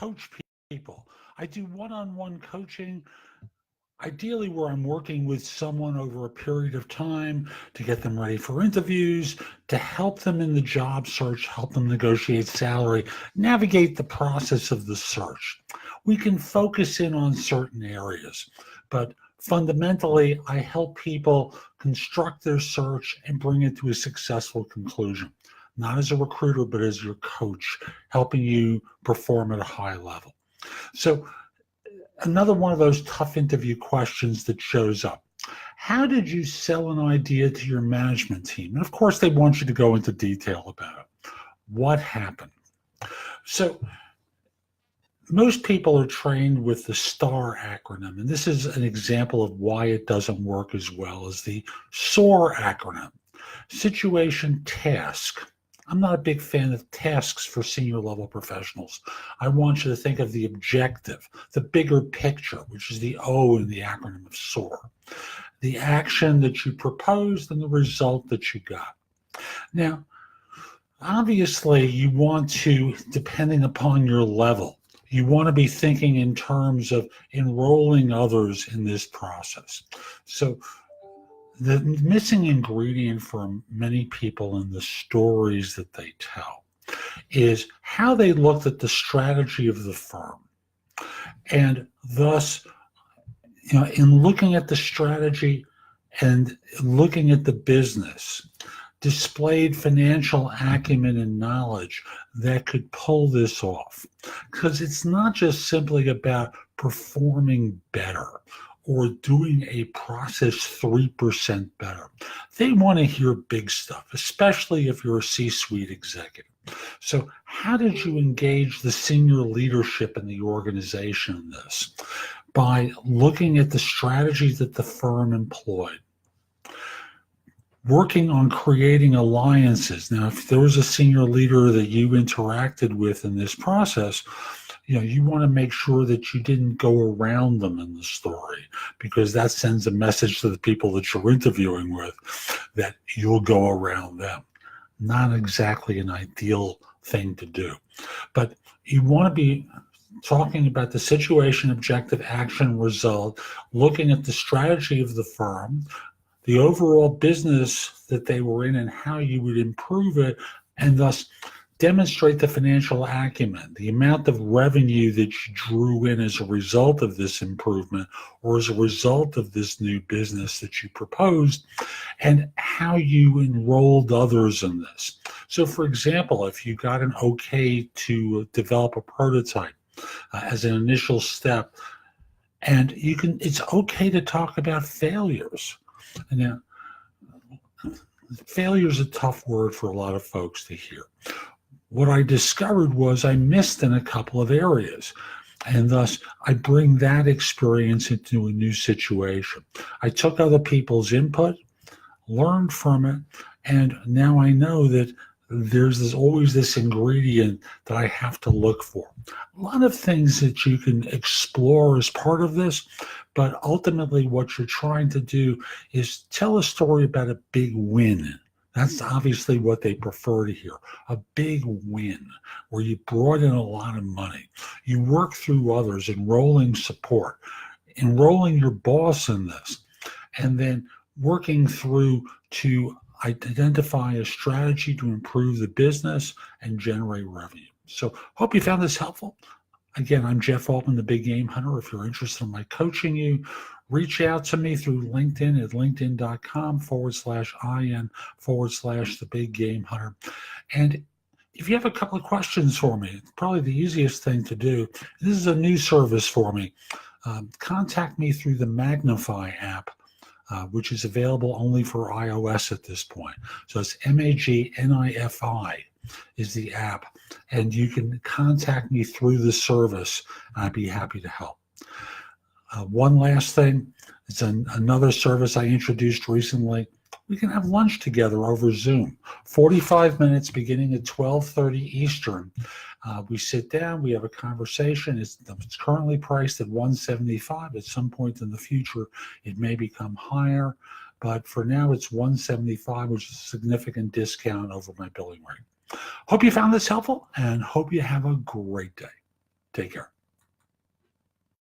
coach people. I do one-on-one coaching, ideally where I'm working with someone over a period of time to get them ready for interviews, to help them in the job search, help them negotiate salary, navigate the process of the search. We can focus in on certain areas, but fundamentally, I help people construct their search and bring it to a successful conclusion, not as a recruiter, but as your coach, helping you perform at a high level. So another one of those tough interview questions that shows up. How did you sell an idea to your management team? And of course, they want you to go into detail about it. What happened? So most people are trained with the STAR acronym, and this is an example of why it doesn't work as well as the SOAR acronym. Situation, task. I'm not a big fan of tasks for senior level professionals. I want you to think of the objective, the bigger picture, which is the O in the acronym of SOAR. The action that you proposed and the result that you got. Now, obviously, you want to, depending upon your level, you want to be thinking in terms of enrolling others in this process. So the missing ingredient for many people in the stories that they tell is how they looked at the strategy of the firm. And thus, in looking at the strategy and looking at the business, displayed financial acumen and knowledge that could pull this off. Because it's not just simply about performing better or doing a process 3% better. They want to hear big stuff, especially if you're a C-suite executive. So how did you engage the senior leadership in the organization in this? By looking at the strategies that the firm employed, working on creating alliances. Now, if there was a senior leader that you interacted with in this process, you want to make sure that you didn't go around them in the story, because that sends a message to the people that you're interviewing with that you'll go around them. Not exactly an ideal thing to do. But you want to be talking about the situation, objective, action, result, looking at the strategy of the firm, the overall business that they were in and how you would improve it, and thus demonstrate the financial acumen, the amount of revenue that you drew in as a result of this improvement or as a result of this new business that you proposed, and how you enrolled others in this. So for example, if you got an okay to develop a prototype as an initial step, and it's okay to talk about failures. Now, failure is a tough word for a lot of folks to hear. What I discovered was I missed in a couple of areas, and thus I bring that experience into a new situation. I took other people's input, learned from it, and now I know that there's always this ingredient that I have to look for. A lot of things that you can explore as part of this, but ultimately what you're trying to do is tell a story about a big win. That's obviously what they prefer to hear, a big win where you brought in a lot of money. You work through others, enrolling support, enrolling your boss in this, and then working through to identify a strategy to improve the business and generate revenue. So hope you found this helpful. Again, I'm Jeff Altman, the Big Game Hunter. If you're interested in my coaching you, reach out to me through LinkedIn at linkedin.com/IN/the Big Game Hunter. And if you have a couple of questions for me, it's probably the easiest thing to do. This is a new service for me. Contact me through the Magnify app, which is available only for iOS at this point. So it's MAGNIFI is the app, and you can contact me through the service. I'd be happy to help. One last thing, it's another service I introduced recently. We can have lunch together over Zoom, 45 minutes beginning at 12:30 Eastern. We sit down, we have a conversation. It's currently priced at $175. At some point in the future, it may become higher, but for now it's $175, which is a significant discount over my billing rate. Hope you found this helpful and hope you have a great day. Take care.